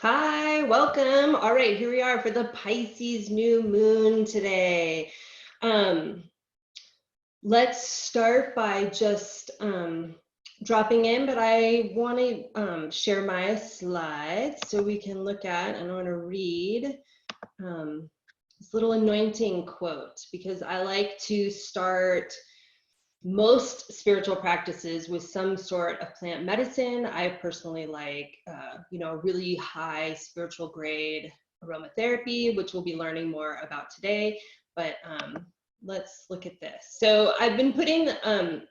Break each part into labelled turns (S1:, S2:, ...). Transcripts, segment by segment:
S1: Hi, welcome. All right, here we are for the Pisces new moon today. Um, let's start by just dropping in, but I want to share my slides so we can look at, and I want to read this little anointing quote because I like to start most spiritual practices with some sort of plant medicine. I personally like, really high spiritual grade aromatherapy, which we'll be learning more about today. But let's look at this. So I've been putting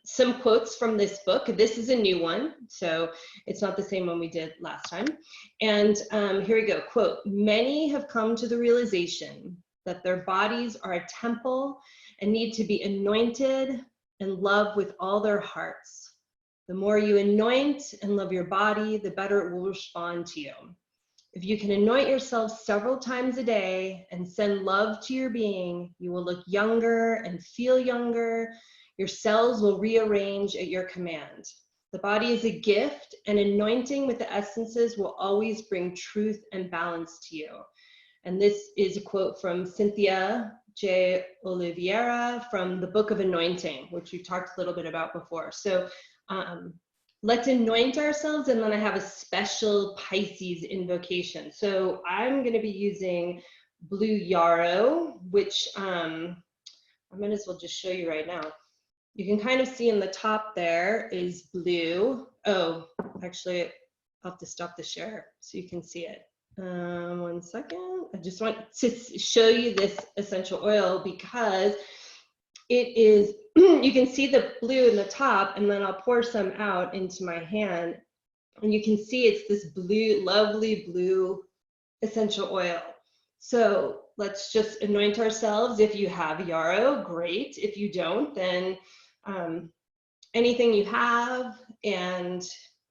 S1: some quotes from this book. This is a new one, so it's not the same one we did last time. And here we go. Quote, many have come to the realization that their bodies are a temple and need to be anointed and love with all their hearts. The more you anoint and love your body, the better it will respond to you. If you can anoint yourself several times a day and send love to your being, you will look younger and feel younger. Your cells will rearrange at your command. The body is a gift, and anointing with the essences will always bring truth and balance to you. And this is a quote from Cynthia J. Oliveira from the Book of Anointing, which we talked a little bit about before. So let's anoint ourselves, and then I have a special Pisces invocation. So I'm going to be using blue yarrow, which I might as well just show you right now. You can kind of see in the top there is blue. Oh, actually, I'll have to stop the share so you can see it. 1 second. I just want to show you this essential oil because it is, you can see the blue in the top, and then I'll pour some out into my hand, and you can see it's this blue, lovely blue essential oil. So let's just anoint ourselves. If you have yarrow, great. If you don't, then anything you have. And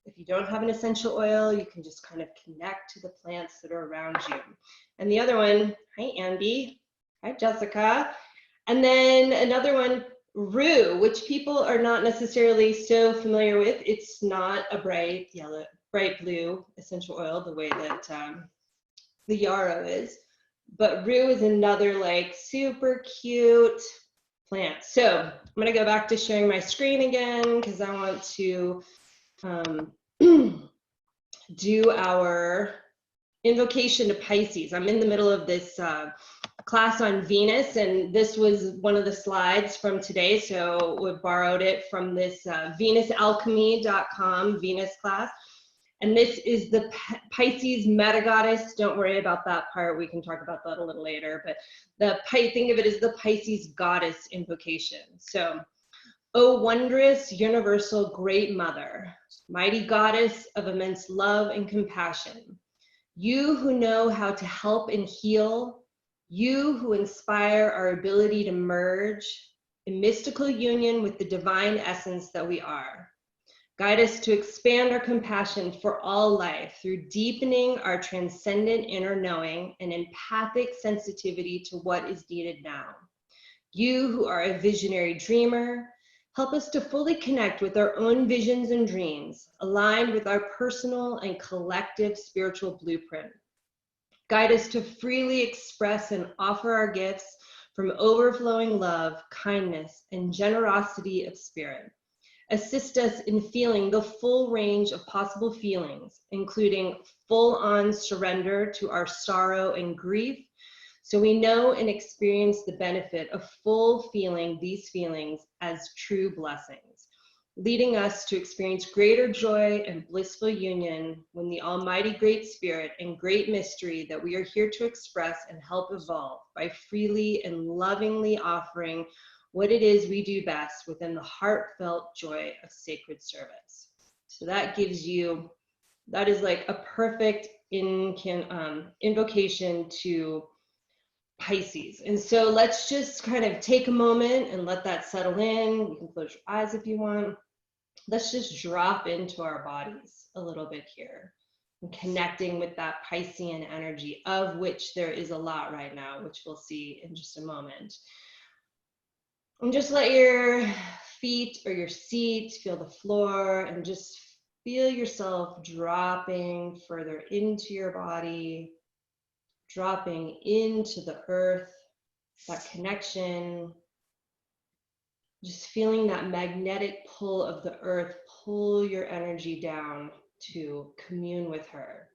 S1: if you don't have an essential oil, you can just kind of connect to the plants that are around you. And the other one, hi Andy, hi Jessica. And then another one, Rue, which people are not necessarily so familiar with. It's not a bright yellow, bright blue essential oil the way that the yarrow is. But Rue is another like super cute plant. So I'm going to go back to sharing my screen again because I want to do our invocation to Pisces. I'm in the middle of this class on Venus, and this was one of the slides from today, so we borrowed it from this venusalchemy.com Venus class. And this is the Pisces meta goddess. Don't worry about that part. We can talk about that a little later. But think of it as the Pisces goddess invocation. So, O wondrous, universal, great mother, mighty goddess of immense love and compassion, you who know how to help and heal, you who inspire our ability to merge in mystical union with the divine essence that we are. Guide us to expand our compassion for all life through deepening our transcendent inner knowing and empathic sensitivity to what is needed now. You who are a visionary dreamer, help us to fully connect with our own visions and dreams, aligned with our personal and collective spiritual blueprint. Guide us to freely express and offer our gifts from overflowing love, kindness, and generosity of spirit. Assist us in feeling the full range of possible feelings, including full-on surrender to our sorrow and grief, so we know and experience the benefit of full feeling these feelings as true blessings, leading us to experience greater joy and blissful union when the Almighty Great Spirit and great mystery that we are here to express and help evolve by freely and lovingly offering what it is we do best within the heartfelt joy of sacred service. So that gives you, that is like a perfect invocation to Pisces. And so let's just kind of take a moment and let that settle in. You can close your eyes if you want. Let's just drop into our bodies a little bit here and connecting with that Piscean energy, of which there is a lot right now, which we'll see in just a moment. And just let your feet or your seat feel the floor, and just feel yourself dropping further into your body, dropping into the earth, that connection, just feeling that magnetic pull of the earth, pull your energy down to commune with her,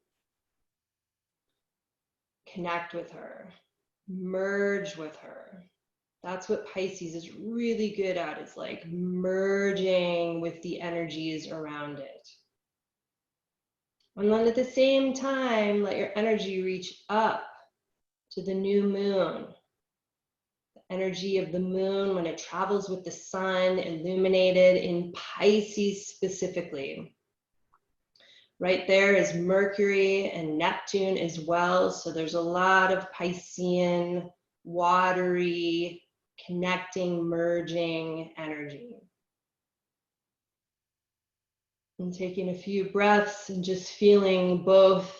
S1: connect with her, merge with her. That's what Pisces is really good at, is like merging with the energies around it. And then at the same time, let your energy reach up to the new moon. The energy of the moon when it travels with the sun, illuminated in Pisces specifically. Right there is Mercury and Neptune as well. So there's a lot of Piscean, watery, connecting, merging energy. And taking a few breaths and just feeling both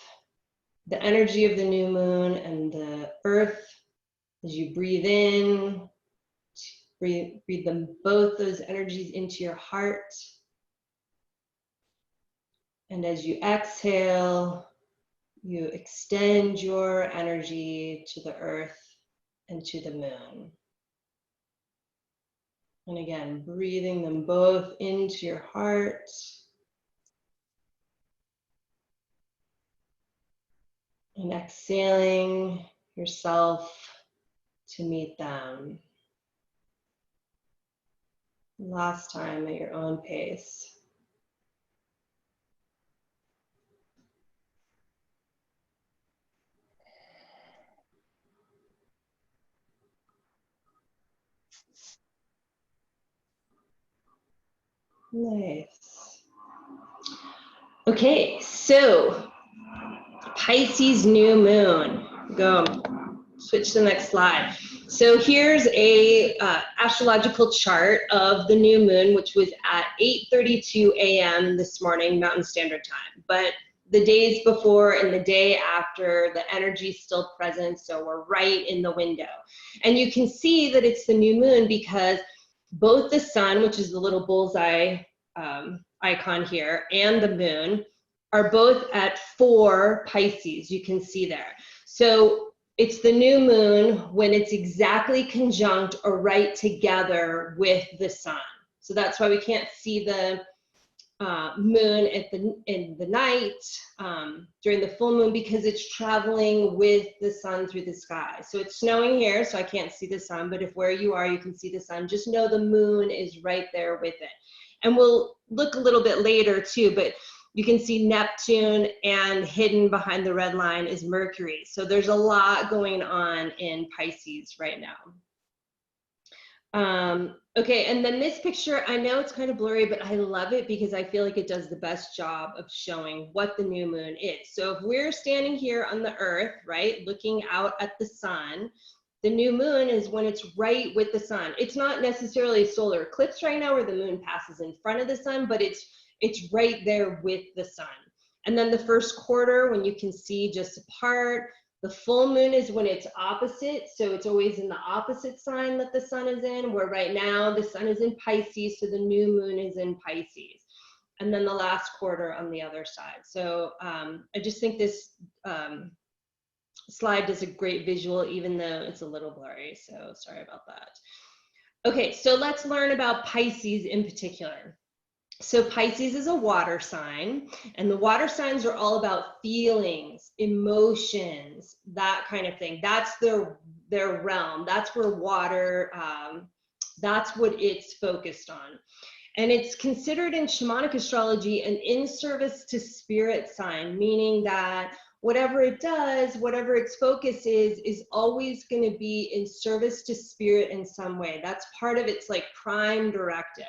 S1: the energy of the new moon and the earth as you breathe in, breathe them, both those energies into your heart. And as you exhale, you extend your energy to the earth and to the moon. And again, breathing them both into your heart. And exhaling yourself to meet them. Last time at your own pace. Nice. Okay, so Pisces new moon. Go. Switch to the next slide. So here's a astrological chart of the new moon, which was at 8:32 a.m. this morning, Mountain Standard Time. But the days before and the day after, the energy is still present, so we're right in the window. And you can see that it's the new moon because both the sun, which is the little bullseye icon here, and the moon are both at 4 Pisces, you can see there. So it's the new moon when it's exactly conjunct or right together with the sun. So that's why we can't see the moon in the night during the full moon, because it's traveling with the sun through the sky. So it's snowing here, so I can't see the sun, but if where you are you can see the sun, just know the moon is right there with it. And we'll look a little bit later too, but you can see Neptune, and hidden behind the red line is Mercury. So there's a lot going on in Pisces right now. Okay, and then this picture, I know it's kind of blurry, but I love it because I feel like it does the best job of showing what the new moon is. So if we're standing here on the earth, right, looking out at the sun, the new moon is when it's right with the sun. It's not necessarily a solar eclipse right now where the moon passes in front of the sun, but it's right there with the sun. And then the first quarter, when you can see just a part. The full moon is when it's opposite, so it's always in the opposite sign that the sun is in, where right now the sun is in Pisces, so the new moon is in Pisces. And then the last quarter on the other side. So I just think this slide does a great visual, even though it's a little blurry, so sorry about that. Okay, so let's learn about Pisces in particular. So Pisces is a water sign, and the water signs are all about feelings, emotions, that kind of thing. That's their realm. That's where water, that's what it's focused on. And it's considered in shamanic astrology an in-service to spirit sign, meaning that whatever it does, whatever its focus is always going to be in service to spirit in some way. That's part of its like prime directive.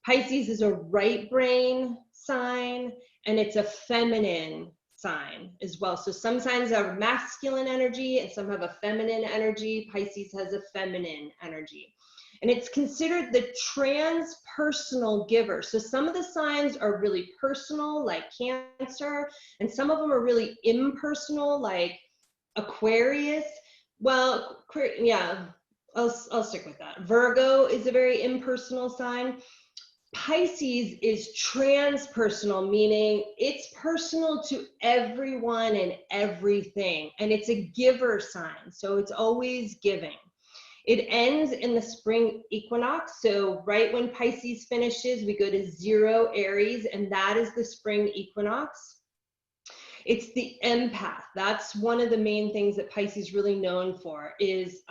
S1: Pisces is a right brain sign, and it's a feminine sign as well. So some signs have masculine energy and some have a feminine energy. Pisces has a feminine energy. And it's considered the transpersonal giver. So some of the signs are really personal, like Cancer, and some of them are really impersonal, like Aquarius. Well, yeah, I'll stick with that. Virgo is a very impersonal sign. Pisces is transpersonal, meaning it's personal to everyone and everything, and it's a giver sign, so it's always giving. It ends in the spring equinox, so right when Pisces finishes, we go to 0 Aries, and that is the spring equinox. It's the empath. That's one of the main things that Pisces is really known for, is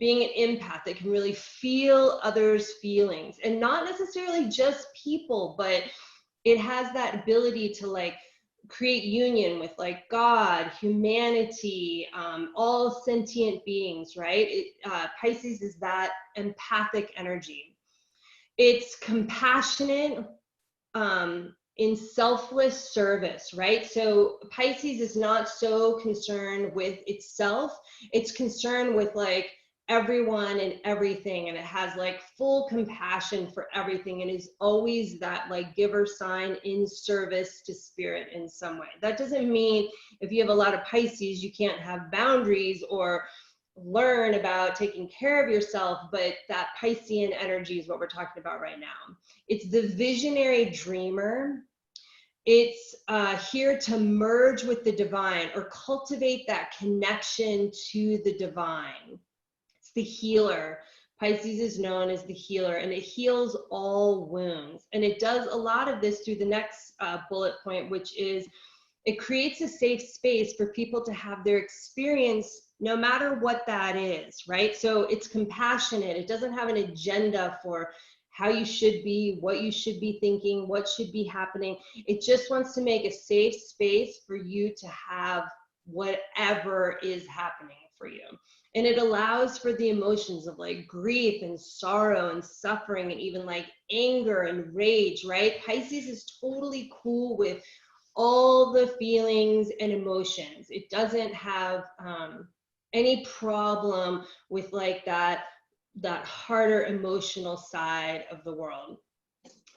S1: being an empath that can really feel others' feelings, and not necessarily just people, but it has that ability to like create union with like God, humanity, all sentient beings, right? Pisces is that empathic energy. It's compassionate, in selfless service, right? So Pisces is not so concerned with itself. It's concerned with like everyone and everything, and it has like full compassion for everything, and is always that like giver sign in service to spirit in some way. That doesn't mean if you have a lot of Pisces, you can't have boundaries or learn about taking care of yourself, but that Piscean energy is what we're talking about right now. It's the visionary dreamer. It's here to merge with the divine or cultivate that connection to the divine. It's the healer. Pisces is known as the healer, and it heals all wounds. And it does a lot of this through the next bullet point, which is it creates a safe space for people to have their experience, no matter what that is, right? So it's compassionate. It doesn't have an agenda for how you should be, what you should be thinking, what should be happening. It just wants to make a safe space for you to have whatever is happening for you. And it allows for the emotions of like grief and sorrow and suffering and even like anger and rage, right? Pisces is totally cool with all the feelings and emotions. It doesn't have any problem with like that harder emotional side of the world.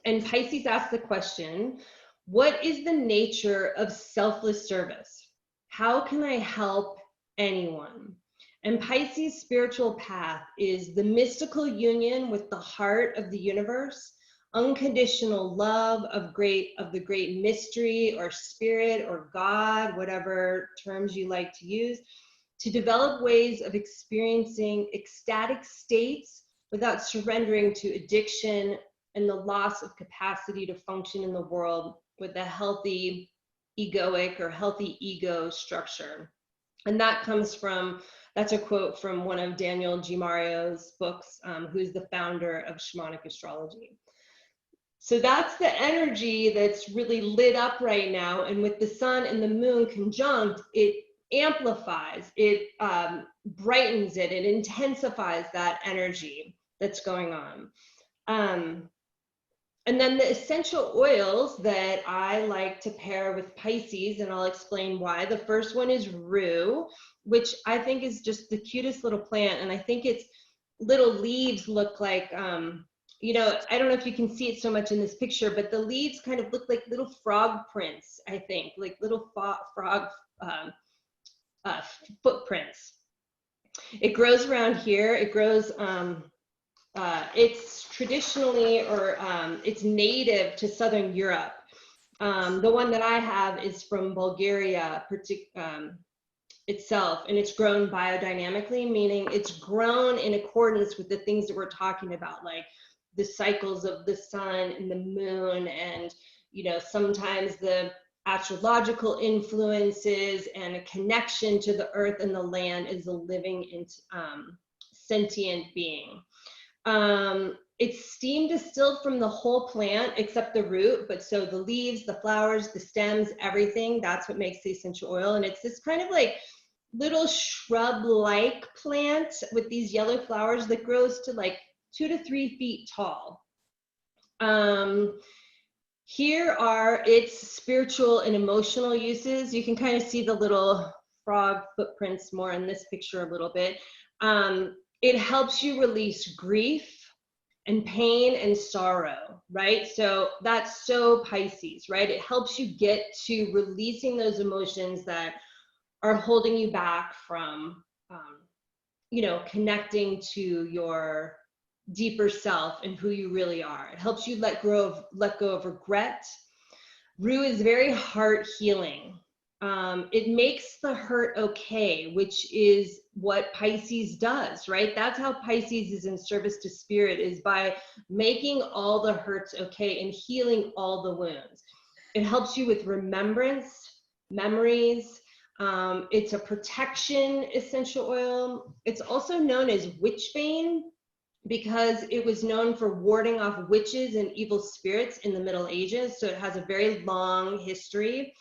S1: And Pisces asks the question, what is the nature of selfless service? How can I help anyone? And Pisces' spiritual path is the mystical union with the heart of the universe, unconditional love of the great mystery or spirit or God, whatever terms you like to use, to develop ways of experiencing ecstatic states without surrendering to addiction and the loss of capacity to function in the world with a healthy egoic or healthy ego structure. And that comes from, that's a quote from one of Daniel G. Mario's books, who's the founder of shamanic astrology. So that's the energy that's really lit up right now. And with the sun and the moon conjunct, it amplifies, it brightens it, it intensifies that energy that's going on. And then the essential oils that I like to pair with Pisces, and I'll explain why. The first one is Rue, which I think is just the cutest little plant. And I think its little leaves look like, you know, I don't know if you can see it so much in this picture, but the leaves kind of look like little frog prints, I think, like little frog footprints. It grows around here. It grows, it's traditionally, or it's native to Southern Europe. The one that I have is from Bulgaria itself, and it's grown biodynamically, meaning it's grown in accordance with the things that we're talking about, like the cycles of the sun and the moon, and you know, sometimes the astrological influences and a connection to the earth and the land as a living sentient being. It's steam distilled from the whole plant except the root, but so the leaves, the flowers, the stems, everything, that's what makes the essential oil. And it's this kind of like little shrub-like plant with these yellow flowers that grows to like 2 to 3 feet tall. Here are its spiritual and emotional uses. You can kind of see the little frog footprints more in this picture a little bit. It helps you release grief and pain and sorrow, right? So that's so Pisces, right? It helps you get to releasing those emotions that are holding you back from, you know, connecting to your deeper self and who you really are. It helps you let go of regret. Rue is very heart healing. It makes the hurt okay, which is what Pisces does, right? That's how Pisces is in service to spirit, is by making all the hurts okay and healing all the wounds. It helps you with remembrance, memories. It's a protection essential oil. It's also known as witchbane because it was known for warding off witches and evil spirits in the Middle Ages. So it has a very long history,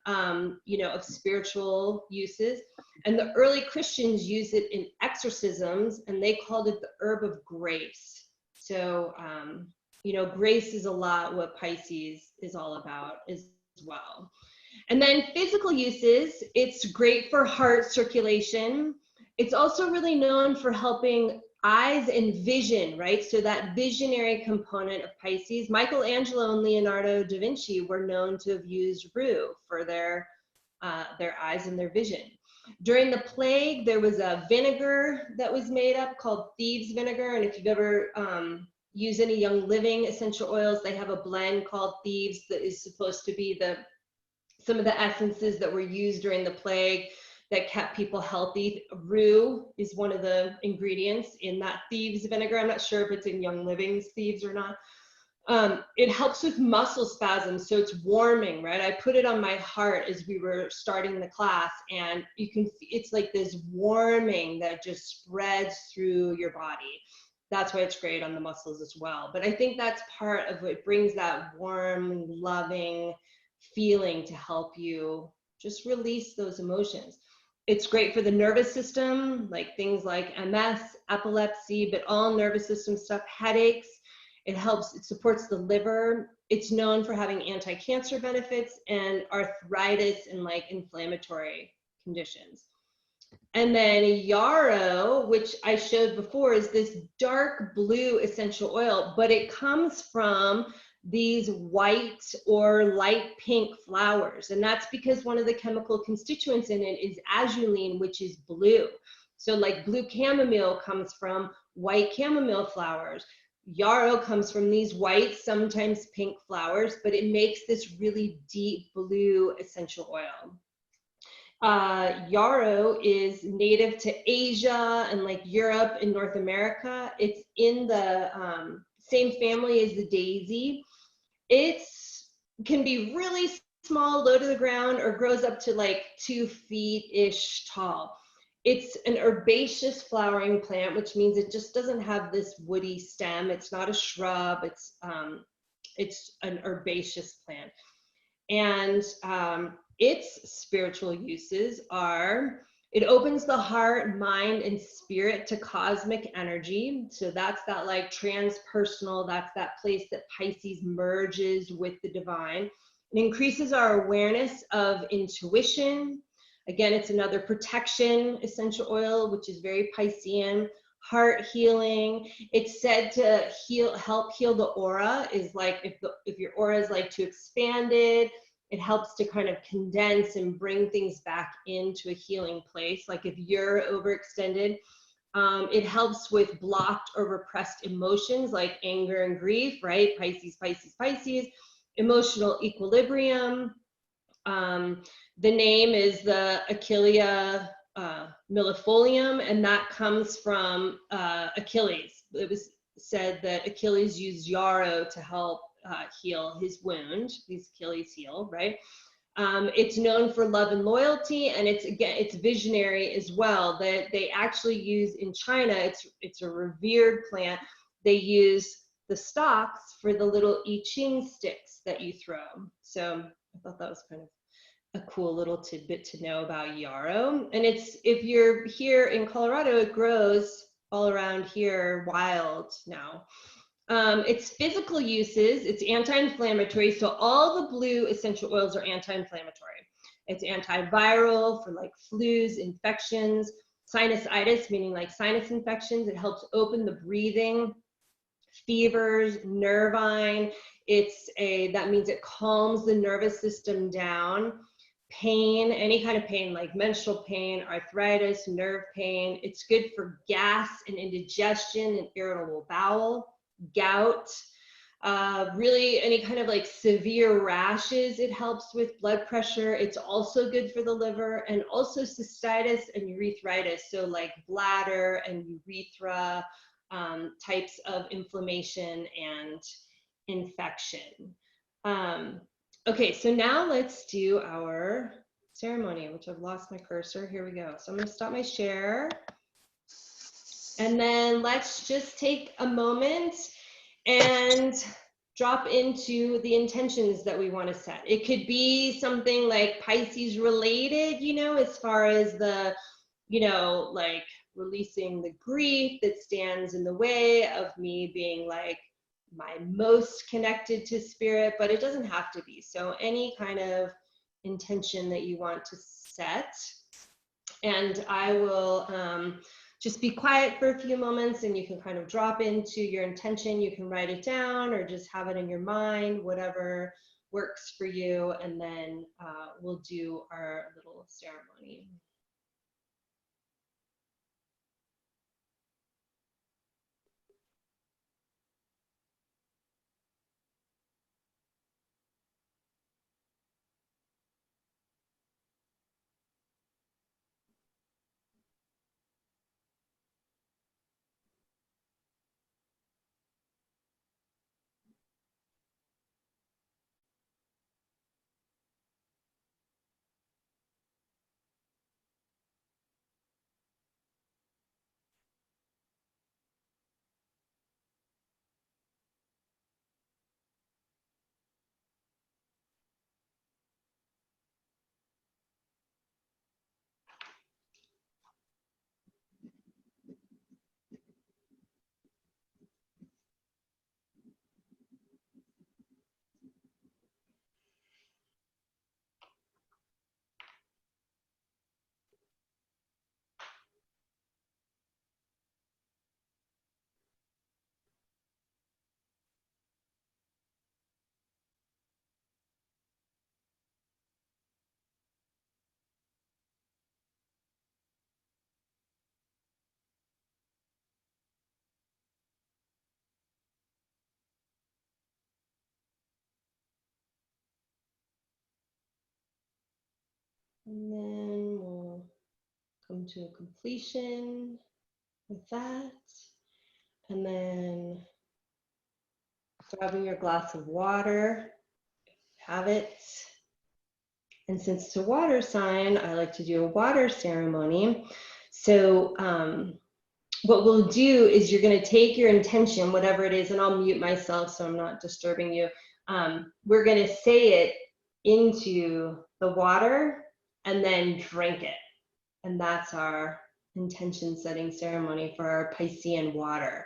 S1: of spiritual uses. And the early Christians used it in exorcisms, and they called it the herb of grace. So, grace is a lot what Pisces is all about as well. And then physical uses, it's great for heart circulation. It's also really known for helping eyes and vision, right? So that visionary component of Pisces. Michelangelo and Leonardo da Vinci were known to have used rue for their eyes and their vision. During the plague, there was a vinegar that was made up called thieves vinegar. And if you've ever used any Young Living essential oils, they have a blend called thieves that is supposed to be some of the essences that were used during the plague that kept people healthy. Rue is one of the ingredients in that thieves vinegar. I'm not sure if it's in Young Living's thieves or not. It helps with muscle spasms, so it's warming, right? I put it on my heart as we were starting the class, and it's like this warming that just spreads through your body. That's why it's great on the muscles as well. But I think that's part of what brings that warm, loving feeling to help you just release those emotions. It's great for the nervous system, like things like MS, epilepsy, but all nervous system stuff, headaches. It supports the liver. It's known for having anti-cancer benefits and arthritis and like inflammatory conditions. And then yarrow, which I showed before, is this dark blue essential oil, but it comes from these white or light pink flowers. And that's because one of the chemical constituents in it is azulene, which is blue. So like blue chamomile comes from white chamomile flowers. Yarrow comes from these white, sometimes pink flowers, but it makes this really deep blue essential oil. Yarrow is native to Asia and like Europe and North America. It's in the same family as the daisy. It can be really small, low to the ground, or grows up to like 2 feet-ish tall. It's an herbaceous flowering plant, which means it just doesn't have this woody stem. It's not a shrub. It's an herbaceous plant. And its spiritual uses are, it opens the heart, mind, and spirit to cosmic energy. So that's that like transpersonal, that's that place that Pisces merges with the divine. It increases our awareness of intuition. Again, it's another protection essential oil, which is very Piscean. Heart healing. It's said to help heal the aura. Is like if your aura is like too expanded, it helps to kind of condense and bring things back into a healing place. Like if you're overextended, it helps with blocked or repressed emotions like anger and grief, right? Pisces, Pisces, Pisces. Emotional equilibrium. The name is the Achillea millefolium, and that comes from Achilles. It was said that Achilles used yarrow to help heal his wound, his Achilles heel, right? It's known for love and loyalty, and it's visionary as well. That they actually use in China. It's a revered plant. They use the stalks for the little I Ching sticks that you throw. So I thought that was kind of a cool little tidbit to know about yarrow. And if you're here in Colorado, it grows all around here wild now. Its physical uses, it's anti-inflammatory. So all the blue essential oils are anti-inflammatory. It's antiviral for like flus, infections, sinusitis, meaning like sinus infections. It helps open the breathing, fevers, nervine. That means it calms the nervous system down. pain, any kind of pain like menstrual pain, arthritis, nerve pain. It's good for gas and indigestion and irritable bowel, gout, really any kind of like severe rashes. It helps with blood pressure. It's also good for the liver, and also cystitis and urethritis. So like bladder and urethra types of inflammation and infection. Okay, so now let's do our ceremony, which I've lost my cursor. Here we go. So I'm going to stop my share. And then let's just take a moment and drop into the intentions that we want to set. It could be something like Pisces related, you know, as far as the, you know, like releasing the grief that stands in the way of me being like my most connected to spirit, but it doesn't have to be. So any kind of intention that you want to set. And I will just be quiet for a few moments, and you can kind of drop into your intention. You can write it down or just have it in your mind, whatever works for you. And then we'll do our little ceremony. And then we'll come to a completion with that. And then grabbing your glass of water, have it. And since it's a water sign, I like to do a water ceremony. So what we'll do is you're going to take your intention, whatever it is, and I'll mute myself so I'm not disturbing you. We're going to say it into the water and then drink it. And that's our intention setting ceremony for our Piscean water.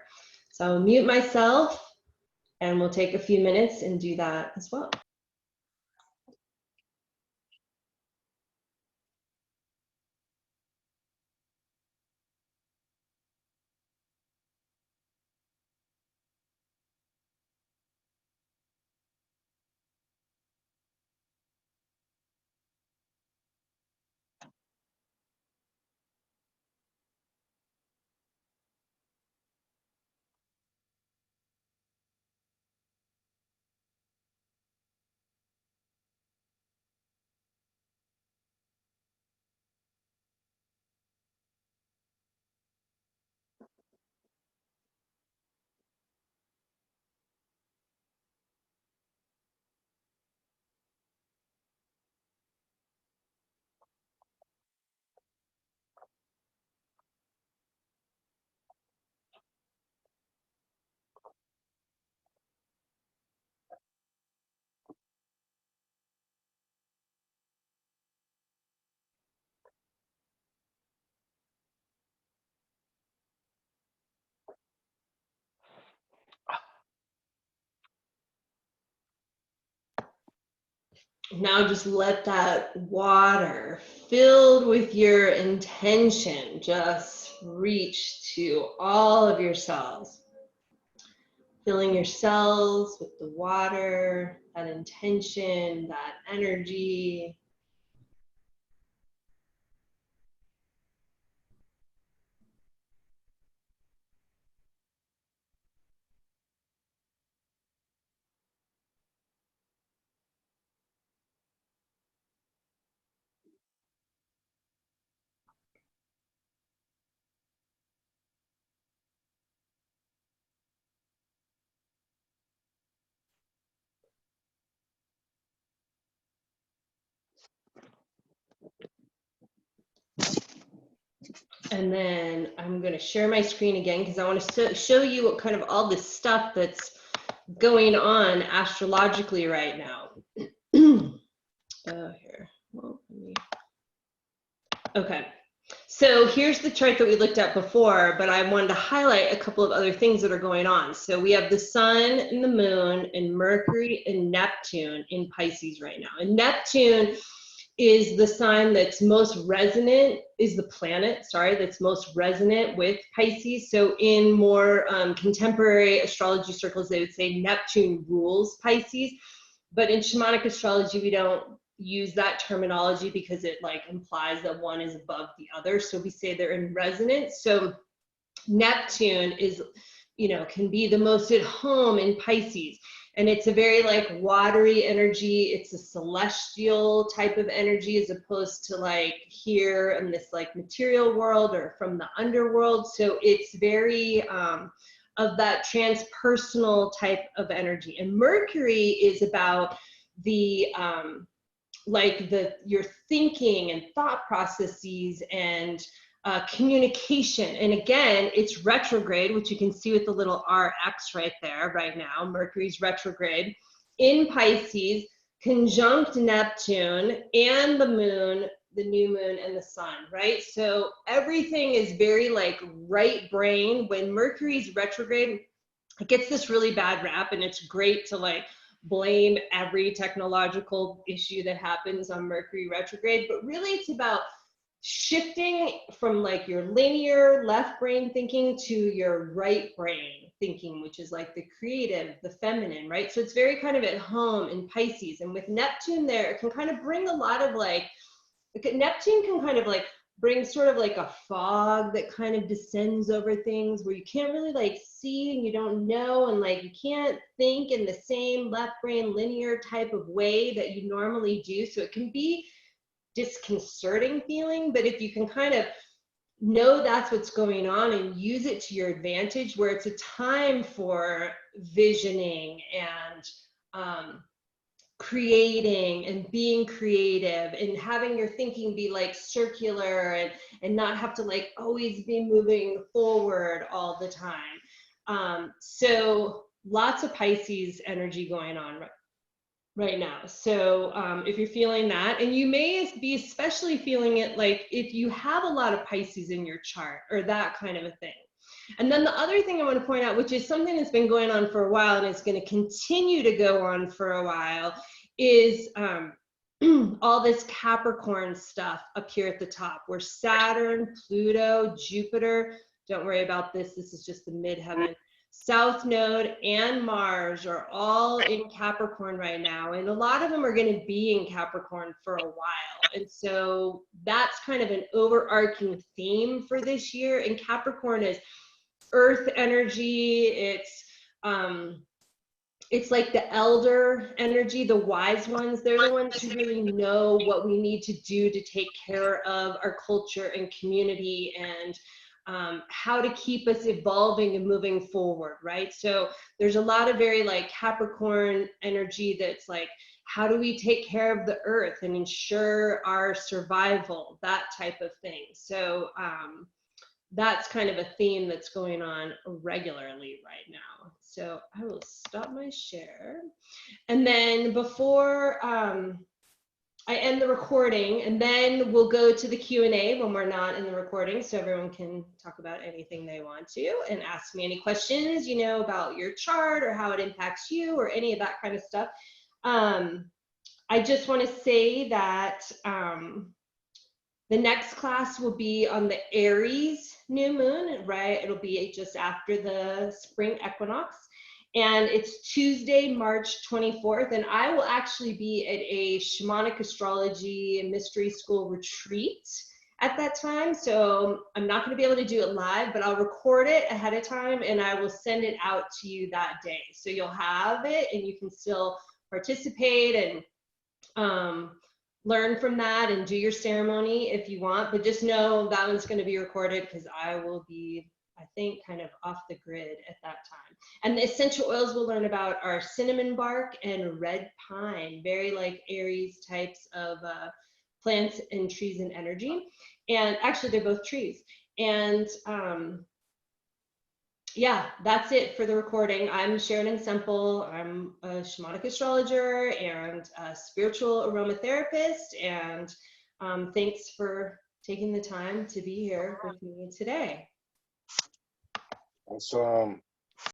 S1: So I'll mute myself, and we'll take a few minutes and do that as well. Now just let that water filled with your intention just reach to all of your cells. Filling your cells with the water, that intention, that energy. And then I'm going to share my screen again because I want to show you what kind of all this stuff that's going on astrologically right now. Here. Well, okay. So here's the chart that we looked at before, but I wanted to highlight a couple of other things that are going on. So we have the sun and the moon and Mercury and Neptune in Pisces right now. And Neptune is the sign that's most resonant, is the planet, sorry, that's most resonant with Pisces. So in more contemporary astrology circles, they would say Neptune rules Pisces. But in shamanic astrology, we don't use that terminology because it like implies that one is above the other. So we say they're in resonance. So Neptune is, you know, can be the most at home in Pisces. And it's a very like watery energy. It's a celestial type of energy as opposed to like here in this like material world or from the underworld. So it's very of that transpersonal type of energy. And Mercury is about the like your thinking and thought processes and communication. And again, it's retrograde, which you can see with the little RX right there right now. Mercury's retrograde in Pisces, conjunct Neptune and the moon, the new moon and the sun, right? So everything is very like right brain. When Mercury's retrograde, it gets this really bad rap, and it's great to like blame every technological issue that happens on Mercury retrograde, but really it's about shifting from like your linear left brain thinking to your right brain thinking, which is like the creative, the feminine, right? So it's very kind of at home in Pisces. And with Neptune there, it can kind of bring a lot of like, Neptune can kind of like bring sort of like a fog that kind of descends over things where you can't really like see and you don't know, and like you can't think in the same left brain linear type of way that you normally do. So it can be disconcerting feeling, but if you can kind of know that's what's going on and use it to your advantage, where it's a time for visioning and creating and being creative and having your thinking be like circular and not have to like always be moving forward all the time. So lots of Pisces energy going on right now. So if you're feeling that, and you may be especially feeling it like if you have a lot of Pisces in your chart or that kind of a thing. And then the other thing I want to point out, which is something that's been going on for a while and is going to continue to go on for a while, is all this Capricorn stuff up here at the top, where Saturn, Pluto, Jupiter, don't worry about this, this is just the midheaven, South Node and Mars are all in Capricorn right now. And a lot of them are going to be in Capricorn for a while. And so that's kind of an overarching theme for this year. And Capricorn is earth energy. It's like the elder energy, the wise ones. They're the ones who really know what we need to do to take care of our culture and community, and how to keep us evolving and moving forward, right? So there's a lot of very like Capricorn energy that's like, how do we take care of the earth and ensure our survival, that type of thing. So that's kind of a theme that's going on regularly right now. So I will stop my share. And then before I end the recording, and then we'll go to the Q&A when we're not in the recording, so everyone can talk about anything they want to and ask me any questions, you know, about your chart or how it impacts you or any of that kind of stuff. I just want to say that the next class will be on the Aries new moon, right? It'll be just after the spring equinox. And it's Tuesday, March 24th. And I will actually be at a shamanic astrology and mystery school retreat at that time. So I'm not going to be able to do it live, but I'll record it ahead of time and I will send it out to you that day. So you'll have it and you can still participate and learn from that and do your ceremony if you want, but just know that one's going to be recorded because I will be, I think, kind of off the grid at that time. And the essential oils we'll learn about are cinnamon bark and red pine, very like Aries types of plants and trees and energy. And actually they're both trees. And yeah, that's it for the recording. I'm Sharon Semple. I'm a shamanic astrologer and a spiritual aromatherapist. And thanks for taking the time to be here with me today.
S2: Awesome.